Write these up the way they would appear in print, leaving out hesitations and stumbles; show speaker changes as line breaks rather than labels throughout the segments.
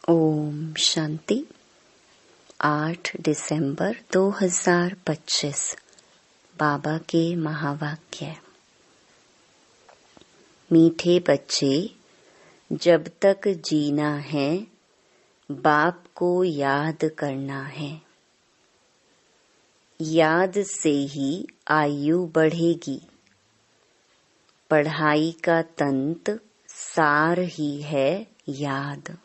ओम शांति। 8 दिसंबर 2025 बाबा के महावाक्य। मीठे बच्चे, जब तक जीना है बाप को याद करना है। याद से ही आयु बढ़ेगी। पढ़ाई का तंत्र सार ही है याद।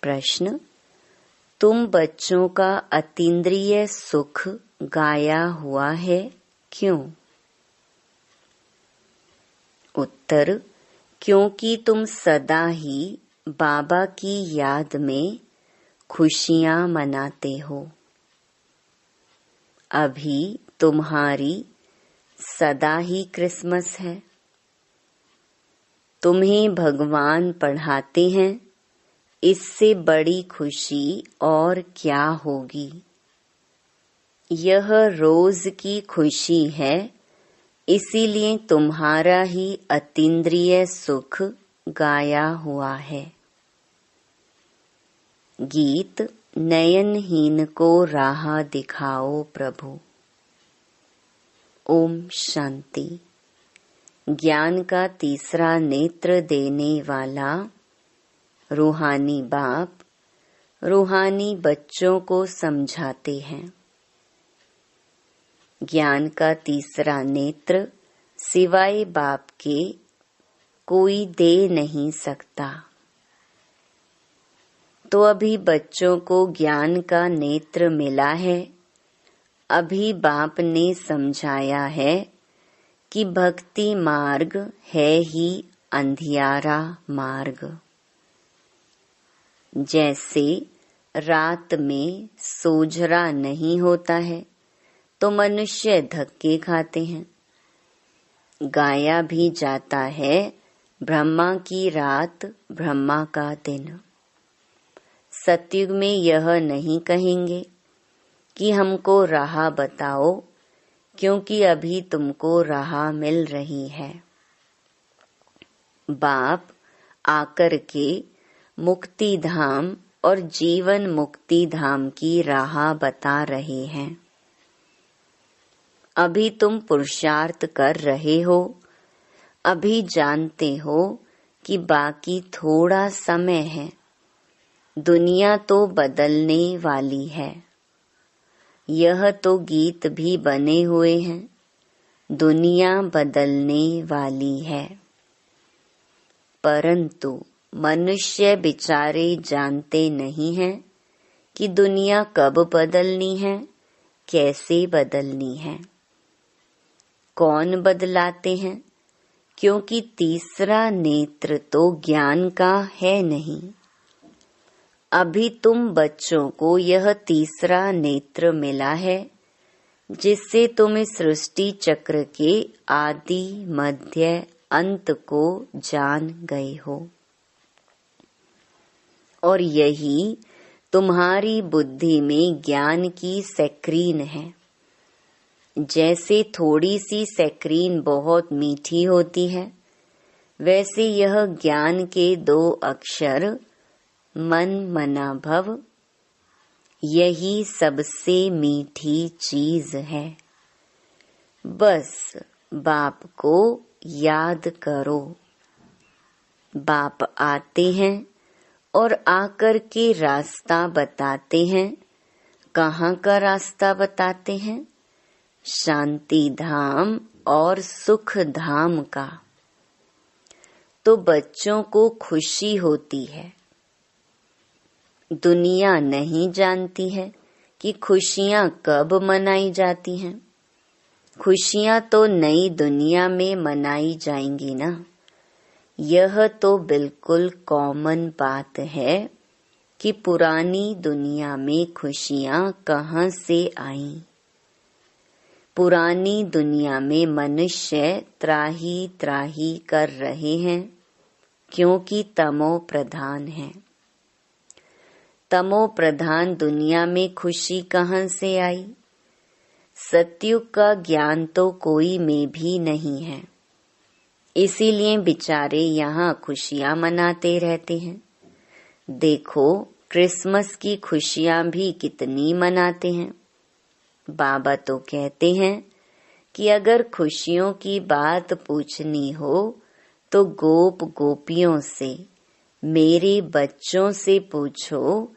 प्रश्न, तुम बच्चों का अतीन्द्रिय सुख गाया हुआ है, क्यों? उत्तर, क्योंकि तुम सदा ही बाबा की याद में खुशियां मनाते हो। अभी तुम्हारी सदा ही क्रिसमस है। तुम्हें भगवान पढ़ाते हैं, इससे बड़ी खुशी और क्या होगी। यह रोज की खुशी है, इसीलिए तुम्हारा ही अतीन्द्रिय सुख गाया हुआ है। गीत, नयनहीन को राह दिखाओ प्रभु। ओम शांति। ज्ञान का तीसरा नेत्र देने वाला रूहानी बाप रूहानी बच्चों को समझाते हैं। ज्ञान का तीसरा नेत्र सिवाय बाप के कोई दे नहीं सकता। तो अभी बच्चों को ज्ञान का नेत्र मिला है। अभी बाप ने समझाया है कि भक्ति मार्ग है ही अंधियारा मार्ग। जैसे रात में सोझरा नहीं होता है तो मनुष्य धक्के खाते हैं। गाया भी जाता है, ब्रह्मा की रात ब्रह्मा का दिन। सतयुग में यह नहीं कहेंगे कि हमको राह बताओ, क्योंकि अभी तुमको राह मिल रही है। बाप आकर के मुक्ति धाम और जीवन मुक्ति धाम की राह बता रहे हैं। अभी तुम पुरुषार्थ कर रहे हो। अभी जानते हो कि बाकी थोड़ा समय है। दुनिया तो बदलने वाली है। यह तो गीत भी बने हुए हैं। दुनिया बदलने वाली है। परंतु मनुष्य बेचारे जानते नहीं हैं कि दुनिया कब बदलनी है, कैसे बदलनी है। कौन बदलाते हैं? क्योंकि तीसरा नेत्र तो ज्ञान का है नहीं। अभी तुम बच्चों को यह तीसरा नेत्र मिला है, जिससे तुम इस सृष्टि चक्र के आदि मध्य अंत को जान गए हो। और यही तुम्हारी बुद्धि में ज्ञान की स्क्रीन है। जैसे थोड़ी सी स्क्रीन बहुत मीठी होती है, वैसे यह ज्ञान के 2 अक्षर मन मना भव, यही सबसे मीठी चीज है। बस बाप को याद करो। बाप आते हैं और आकर के रास्ता बताते हैं। कहाँ का रास्ता बताते हैं? शांति धाम और सुख धाम का। तो बच्चों को खुशी होती है। दुनिया नहीं जानती है कि खुशियाँ कब मनाई जाती हैं। खुशियाँ तो नई दुनिया में मनाई जाएंगी ना। यह तो बिल्कुल कॉमन बात है कि पुरानी दुनिया में खुशियाँ कहाँ से आईं। पुरानी दुनिया में मनुष्य त्राही त्राही कर रहे हैं, क्योंकि तमो प्रधान है। तमो प्रधान दुनिया में खुशी कहाँ से आई? सतयुग का ज्ञान तो कोई में भी नहीं है। इसीलिए बेचारे यहाँ खुशियाँ मनाते रहते हैं। देखो क्रिसमस की खुशियाँ भी कितनी मनाते हैं। बाबा तो कहते हैं कि अगर खुशियों की बात पूछनी हो तो गोप गोपियों से, मेरे बच्चों से पूछो,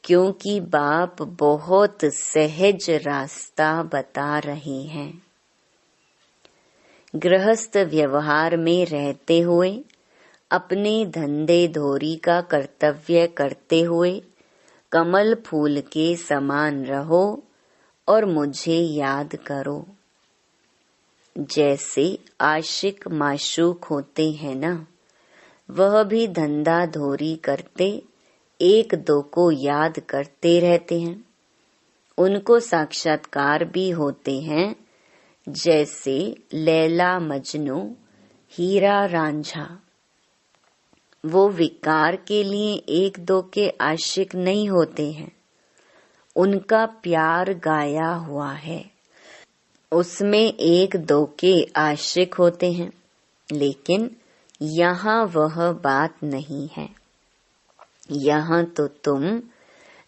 क्योंकि बाप बहुत सहज रास्ता बता रहे हैं। गृहस्थ व्यवहार में रहते हुए, अपने धंधे धोरी का कर्तव्य करते हुए कमल फूल के समान रहो और मुझे याद करो। जैसे आशिक माशूक होते हैं ना, वह भी धंधा धोरी करते एक दो को याद करते रहते हैं। उनको साक्षात्कार भी होते हैं, जैसे लैला मजनू, हीरा रांझा। वो विकार के लिए एक दो के आशिक नहीं होते हैं। उनका प्यार गाया हुआ है, उसमें एक दो के आशिक होते हैं, लेकिन यहाँ वह बात नहीं है। यहाँ तो तुम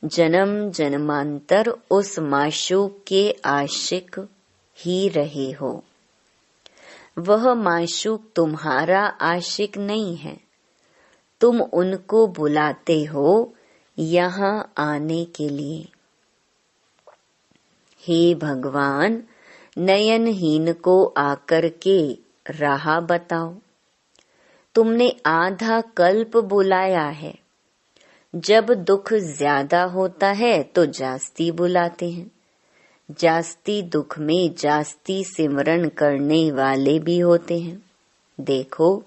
जन्म जन्मांतर उस माशूक के आशिक ही रहे हो। वह माशूक तुम्हारा आशिक नहीं है। तुम उनको बुलाते हो यहाँ आने के लिए। हे भगवान, नयनहीन को आकर के राह बताओ। तुमने आधा कल्प बुलाया है। जब दुख ज्यादा होता है तो जास्ती बुलाते हैं। जास्ती दुख में जास्ती सिमरन करने वाले भी होते हैं। देखो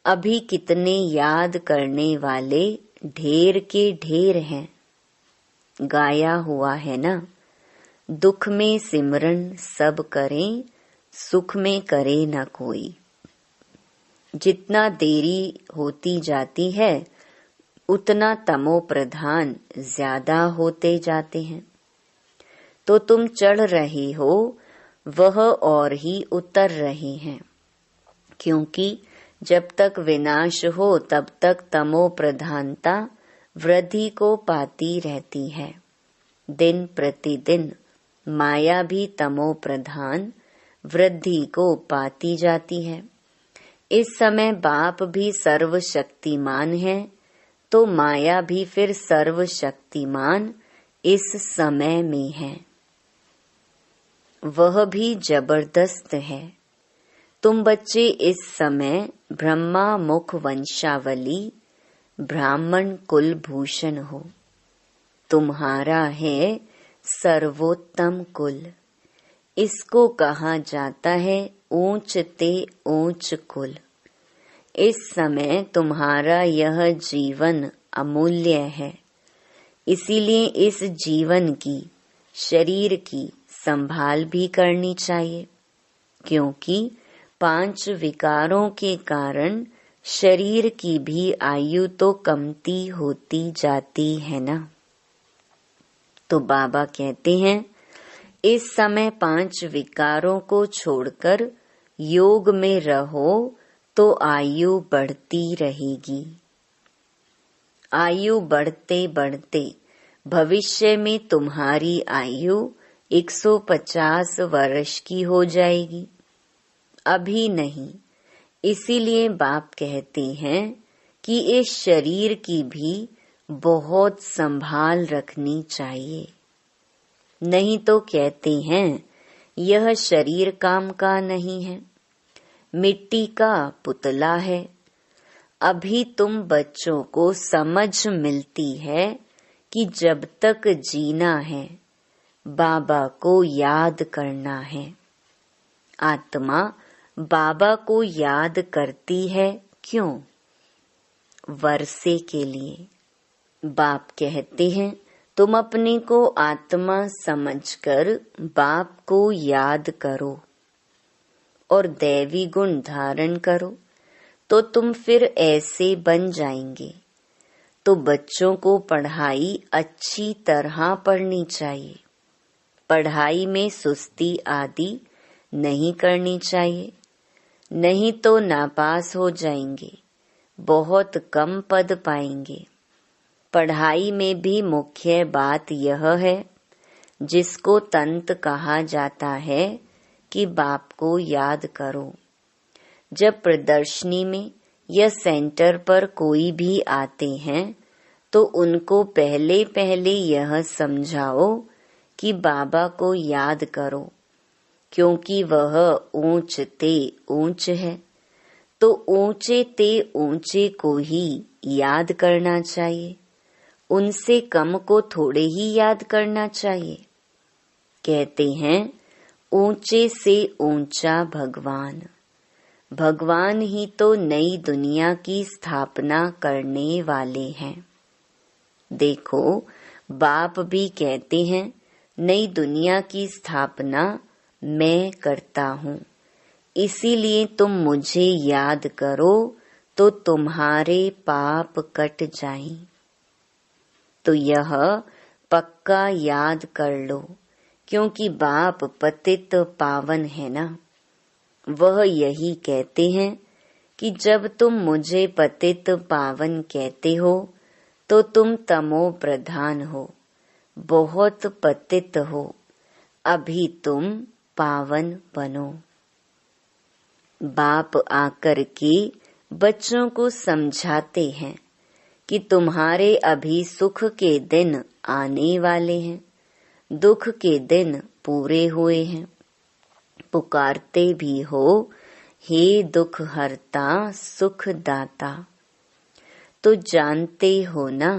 अभी कितने याद करने वाले ढेर के ढेर हैं। गाया हुआ है ना, दुख में सिमरन सब करें, सुख में करे न कोई। जितना देरी होती जाती है उतना तमो प्रधान ज्यादा होते जाते हैं। तो तुम चढ़ रहे हो, वह और ही उतर रहे हैं। क्योंकि जब तक विनाश हो तब तक तमो प्रधानता वृद्धि को पाती रहती है। दिन प्रतिदिन माया भी तमो प्रधान वृद्धि को पाती जाती है। इस समय बाप भी सर्वशक्तिमान है, तो माया भी फिर सर्वशक्तिमान इस समय में है। वह भी जबरदस्त है। तुम बच्चे इस समय ब्रह्मा मुख वंशावली ब्राह्मण कुल भूषण हो। तुम्हारा है सर्वोत्तम कुल। इसको कहा जाता है ऊंच ते ऊंच कुल। इस समय तुम्हारा यह जीवन अमूल्य है। इसीलिए इस जीवन की, शरीर की संभाल भी करनी चाहिए। क्योंकि 5 विकारों के कारण शरीर की भी आयु तो कमती होती जाती है ना। तो बाबा कहते हैं इस समय 5 विकारों को छोड़कर योग में रहो तो आयु बढ़ती रहेगी। आयु बढ़ते बढ़ते भविष्य में तुम्हारी आयु 150 वर्ष की हो जाएगी। अभी नहीं। इसीलिए बाप कहते हैं कि इस शरीर की भी बहुत संभाल रखनी चाहिए। नहीं तो कहते हैं यह शरीर काम का नहीं है, मिट्टी का पुतला है। अभी तुम बच्चों को समझ मिलती है कि जब तक जीना है बाबा को याद करना है। आत्मा बाबा को याद करती है, क्यों? वर्षे के लिए। बाप कहते हैं तुम अपने को आत्मा समझकर बाप को याद करो और दैवी गुण धारण करो, तो तुम फिर ऐसे बन जाएंगे। तो बच्चों को पढ़ाई अच्छी तरह पढ़नी चाहिए। पढ़ाई में सुस्ती आदि नहीं करनी चाहिए। नहीं तो नापास हो जाएंगे, बहुत कम पद पाएंगे। पढ़ाई में भी मुख्य बात यह है, जिसको तंत कहा जाता है, कि बाप को याद करो। जब प्रदर्शनी में या सेंटर पर कोई भी आते हैं तो उनको पहले पहले यह समझाओ कि बाबा को याद करो, क्योंकि वह ऊंच ते ऊंच है, तो ऊंचे ते ऊंचे को ही याद करना चाहिए, उनसे कम को थोड़े ही याद करना चाहिए। कहते हैं ऊंचे से ऊंचा भगवान। भगवान ही तो नई दुनिया की स्थापना करने वाले हैं। देखो, बाप भी कहते हैं नई दुनिया की स्थापना मैं करता हूँ, इसीलिए तुम मुझे याद करो तो तुम्हारे पाप कट जाएं। तो यह पक्का याद कर लो, क्योंकि बाप पतित पावन है ना। वह यही कहते हैं कि जब तुम मुझे पतित पावन कहते हो तो तुम तमो प्रधान हो, बहुत पतित हो, अभी तुम पावन बनो। बाप आकर के बच्चों को समझाते हैं कि तुम्हारे अभी सुख के दिन आने वाले हैं, दुख के दिन पूरे हुए हैं। पुकारते भी हो, हे दुख हरता सुख दाता। तो जानते हो ना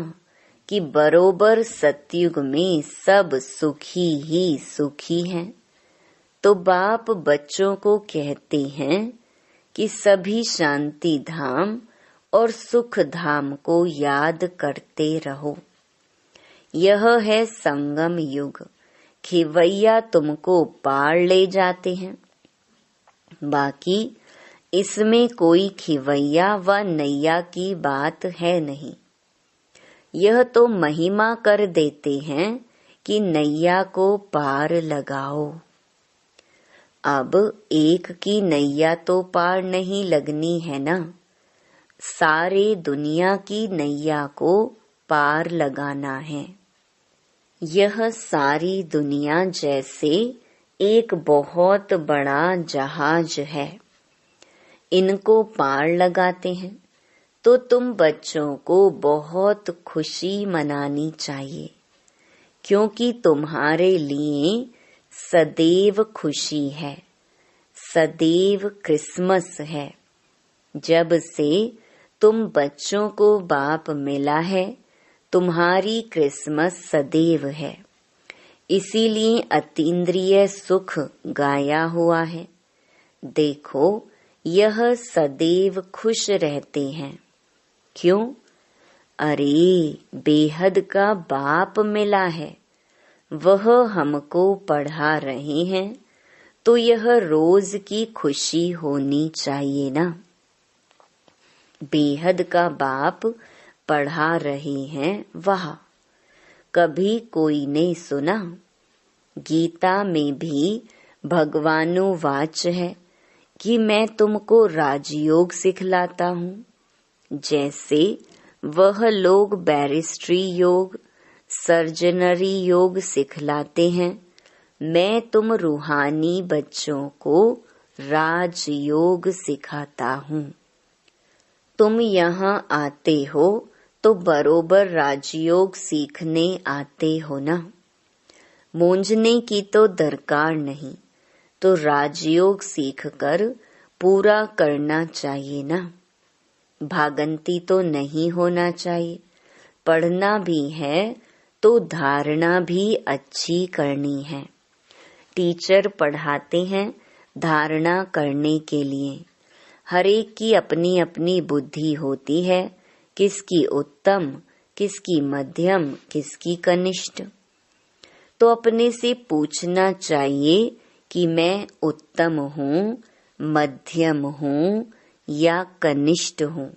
कि बरोबर सतयुग में सब सुखी ही सुखी हैं। तो बाप बच्चों को कहते हैं कि सभी शांति धाम और सुख धाम को याद करते रहो। यह है संगम युग, खिवैया तुमको पार ले जाते हैं। बाकी इसमें कोई खिवैया व नैया की बात है नहीं। यह तो महिमा कर देते हैं कि नैया को पार लगाओ। अब एक की नैया तो पार नहीं लगनी है ना, सारे दुनिया की नैया को पार लगाना है। यह सारी दुनिया जैसे एक बहुत बड़ा जहाज है, इनको पार लगाते हैं तो तुम बच्चों को बहुत खुशी मनानी चाहिए, क्योंकि तुम्हारे लिए सदैव खुशी है, सदैव क्रिसमस है। जब से तुम बच्चों को बाप मिला है, तुम्हारी क्रिसमस सदैव है। इसीलिए अतीन्द्रिय सुख गाया हुआ है। देखो, यह सदैव खुश रहते हैं। क्यों? अरे, बेहद का बाप मिला है, वह हमको पढ़ा रहे हैं, तो यह रोज की खुशी होनी चाहिए ना। बेहद का बाप पढ़ा रहे हैं, वाह! कभी कोई ने सुना? गीता में भी भगवानुवाच है कि मैं तुमको राजयोग सिखलाता हूँ। जैसे वह लोग बैरिस्ट्री योग, सर्जनरी योग सिखलाते हैं, मैं तुम रूहानी बच्चों को राजयोग सिखाता हूँ। तुम यहाँ आते हो तो बरोबर राजयोग सीखने आते हो ना। मूंझने की तो दरकार नहीं, तो राजयोग सीखकर पूरा करना चाहिए ना। भागंती तो नहीं होना चाहिए। पढ़ना भी है तो धारणा भी अच्छी करनी है। टीचर पढ़ाते हैं धारणा करने के लिए। हर एक की अपनी अपनी बुद्धि होती है, किसकी उत्तम, किसकी मध्यम, किसकी कनिष्ठ। तो अपने से पूछना चाहिए कि मैं उत्तम हूँ, मध्यम हूँ या कनिष्ठ हूँ।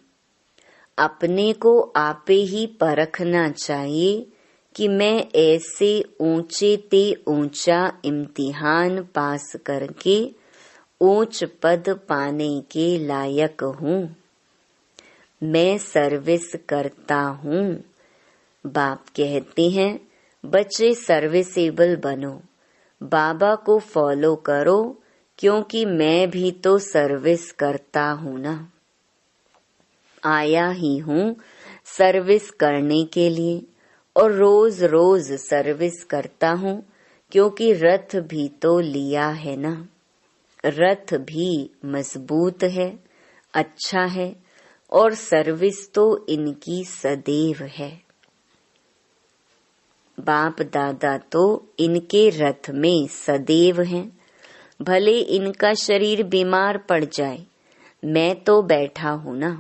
अपने को आपे ही परखना चाहिए कि मैं ऐसे ऊंचे ते ऊंचा इम्तिहान पास करके ऊंच पद पाने के लायक हूँ। मैं सर्विस करता हूँ। बाप कहते हैं बच्चे सर्विसेबल बनो, बाबा को फॉलो करो, क्योंकि मैं भी तो सर्विस करता हूँ ना। आया ही हूँ सर्विस करने के लिए और रोज रोज सर्विस करता हूँ, क्योंकि रथ भी तो लिया है ना। रथ भी मजबूत है, अच्छा है, और सर्विस तो इनकी सदैव है। बाप दादा तो इनके रथ में सदैव हैं। भले इनका शरीर बीमार पड़ जाए, मैं तो बैठा हूँ ना,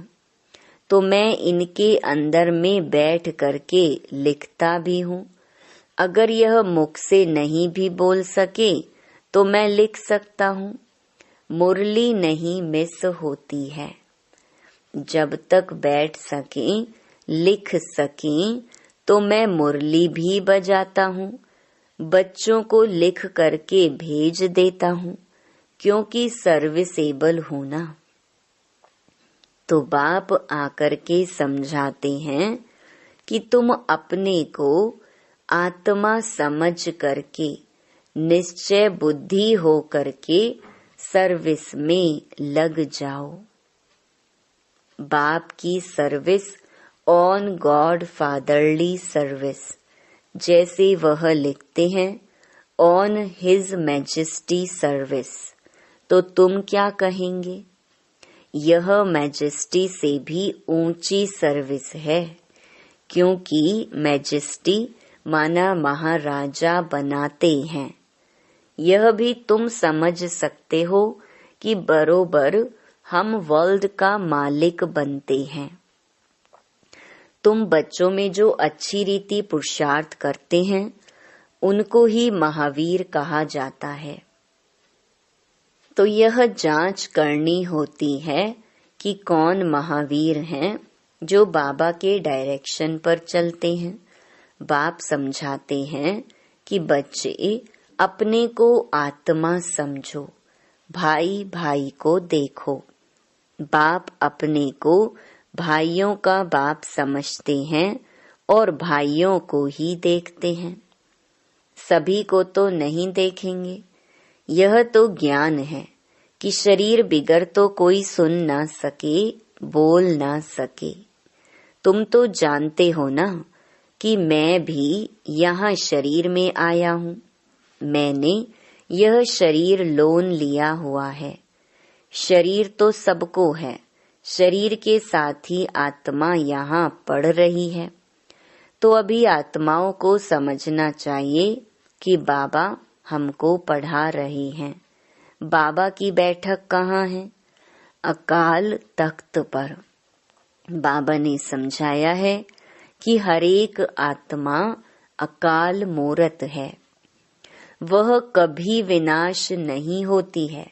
तो मैं इनके अंदर में बैठ करके लिखता भी हूँ। अगर यह मुख से नहीं भी बोल सके तो मैं लिख सकता हूँ। मुरली नहीं मिस होती है। जब तक बैठ सकें, लिख सकें, तो मैं मुरली भी बजाता हूँ। बच्चों को लिख करके भेज देता हूँ, क्योंकि सर्विसेबल हूँ ना। तो बाप आकर के समझाते हैं कि तुम अपने को आत्मा समझ करके निश्चय बुद्धि हो करके सर्विस में लग जाओ। बाप की service on God fatherly service, जैसे वह लिखते हैं ऑन हिज मैजेस्टी सर्विस, तो तुम क्या कहेंगे? यह मैजेस्टी से भी ऊंची सर्विस है, क्योंकि मैजेस्टी माना महाराजा बनाते हैं। यह भी तुम समझ सकते हो कि बरोबर हम वर्ल्ड का मालिक बनते हैं। तुम बच्चों में जो अच्छी रीति पुरुषार्थ करते हैं, उनको ही महावीर कहा जाता है। तो यह जांच करनी होती है कि कौन महावीर हैं जो बाबा के डायरेक्शन पर चलते हैं। बाप समझाते हैं कि बच्चे अपने को आत्मा समझो, भाई भाई को देखो। बाप अपने को भाइयों का बाप समझते हैं और भाइयों को ही देखते हैं। सभी को तो नहीं देखेंगे। यह तो ज्ञान है कि शरीर बिगर तो कोई सुन ना सके, बोल ना सके। तुम तो जानते हो ना कि मैं भी यहाँ शरीर में आया हूँ। मैंने यह शरीर लोन लिया हुआ है। शरीर तो सबको है, शरीर के साथ ही आत्मा यहाँ पढ़ रही है। तो अभी आत्माओं को समझना चाहिए कि बाबा हमको पढ़ा रहे हैं। बाबा की बैठक कहाँ है? अकाल तख्त पर। बाबा ने समझाया है कि हरेक आत्मा अकाल मूरत है। वह कभी विनाश नहीं होती है,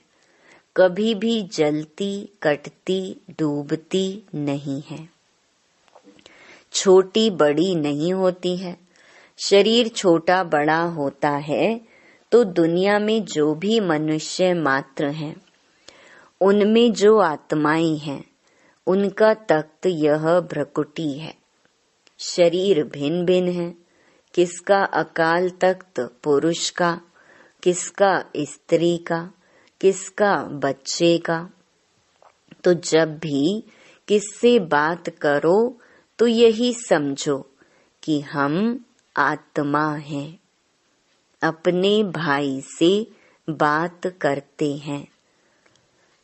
कभी भी जलती, कटती, डूबती नहीं है। छोटी बड़ी नहीं होती है। शरीर छोटा बड़ा होता है तो दुनिया में जो भी मनुष्य मात्र हैं, उनमें जो आत्माएं हैं, उनका तख्त यह भ्रकुटी है। शरीर भिन्न भिन्न है। किसका अकाल तख्त पुरुष का, किसका स्त्री का, किसका बच्चे का। तो जब भी किससे बात करो तो यही समझो कि हम आत्मा हैं। अपने भाई से बात करते हैं।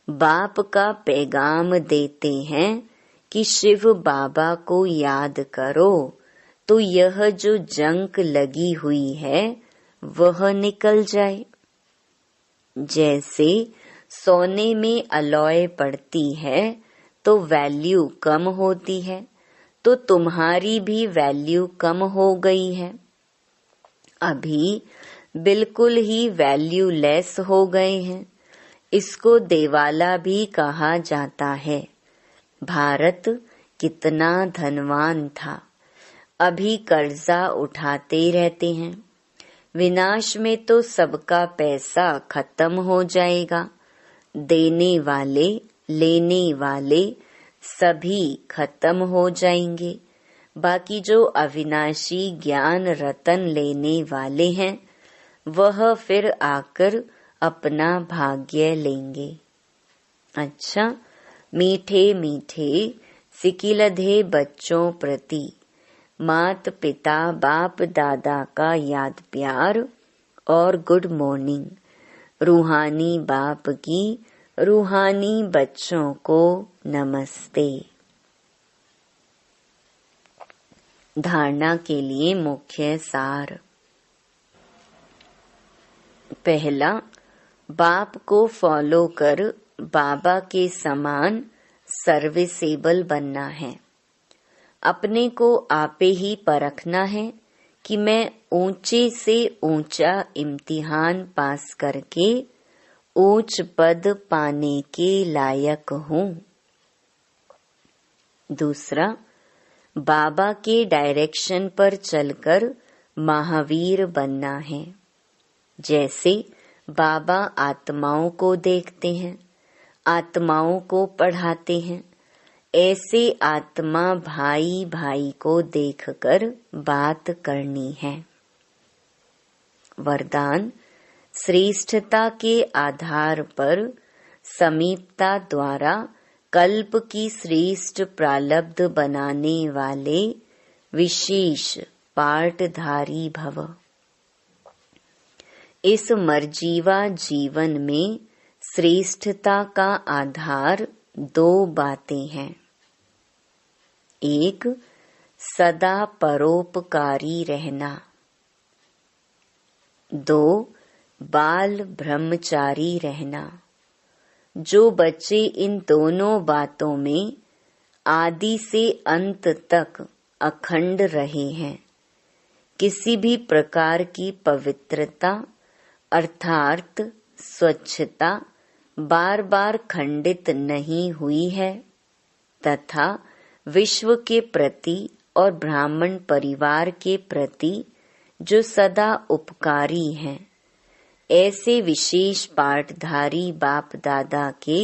बाप का पैगाम देते हैं कि शिव बाबा को याद करो, तो यह जो जंक लगी हुई है वह निकल जाए। जैसे सोने में अलॉय पड़ती है तो वैल्यू कम होती है, तो तुम्हारी भी वैल्यू कम हो गई है। अभी बिल्कुल ही वैल्यू लेस हो गए हैं। इसको देवाला भी कहा जाता है। भारत कितना धनवान था, अभी कर्जा उठाते रहते हैं। विनाश में तो सबका पैसा खत्म हो जाएगा, देने वाले, लेने वाले सभी खत्म हो जाएंगे। बाकी जो अविनाशी ज्ञान रतन लेने वाले हैं, वह फिर आकर अपना भाग्य लेंगे। अच्छा, मीठे मीठे सिकिलधे बच्चों प्रति मात पिता बाप दादा का याद प्यार और गुड मॉर्निंग। रूहानी बाप की रूहानी बच्चों को नमस्ते। धारणा के लिए मुख्य सार। पहला, बाप को फॉलो कर बाबा के समान सर्विसेबल बनना है। अपने को आपे ही परखना है कि मैं ऊंचे से ऊंचा इम्तिहान पास करके ऊंच पद पाने के लायक हूँ। दूसरा, बाबा के डायरेक्शन पर चलकर महावीर बनना है। जैसे बाबा आत्माओं को देखते हैं, आत्माओं को पढ़ाते हैं, ऐसे आत्मा भाई भाई को देखकर बात करनी है। वरदान, श्रेष्ठता के आधार पर समीपता द्वारा कल्प की श्रेष्ठ प्रालब्ध बनाने वाले विशेष पाठधारी भव। इस मर्जीवा जीवन में श्रेष्ठता का आधार दो बातें हैं। एक, सदा परोपकारी रहना। दो, बाल ब्रह्मचारी रहना। जो बच्चे इन दोनों बातों में आदि से अंत तक अखंड रहे हैं, किसी भी प्रकार की पवित्रता अर्थात स्वच्छता बार बार खंडित नहीं हुई है, तथा विश्व के प्रति और ब्राह्मण परिवार के प्रति जो सदा उपकारी हैं, ऐसे विशेष पाठधारी बाप दादा के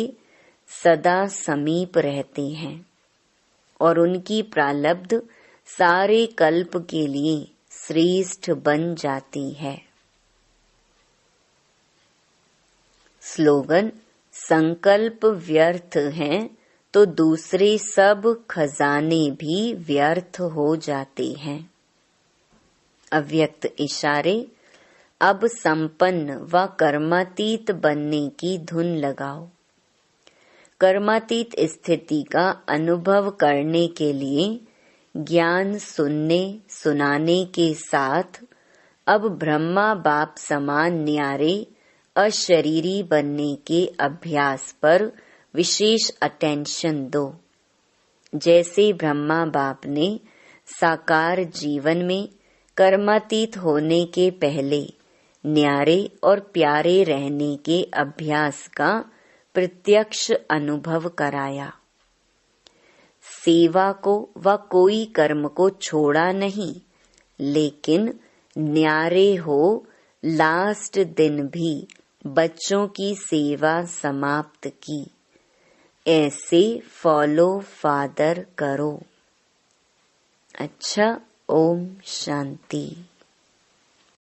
सदा समीप रहते हैं और उनकी प्रालब्ध सारे कल्प के लिए श्रेष्ठ बन जाती है। स्लोगन, संकल्प व्यर्थ हैं तो दूसरे सब खजाने भी व्यर्थ हो जाते हैं। अव्यक्त इशारे। अब संपन्न व कर्मातीत बनने की धुन लगाओ। कर्मातीत स्थिति का अनुभव करने के लिए ज्ञान सुनने सुनाने के साथ अब ब्रह्मा बाप समान न्यारे अशरीरी बनने के अभ्यास पर विशेष अटेंशन दो। जैसे ब्रह्मा बाप ने साकार जीवन में कर्मातीत होने के पहले न्यारे और प्यारे रहने के अभ्यास का प्रत्यक्ष अनुभव कराया। सेवा को व कोई कर्म को छोड़ा नहीं, लेकिन न्यारे हो लास्ट दिन भी बच्चों की सेवा समाप्त की। ऐसे फॉलो फादर करो। अच्छा, ओम शांति।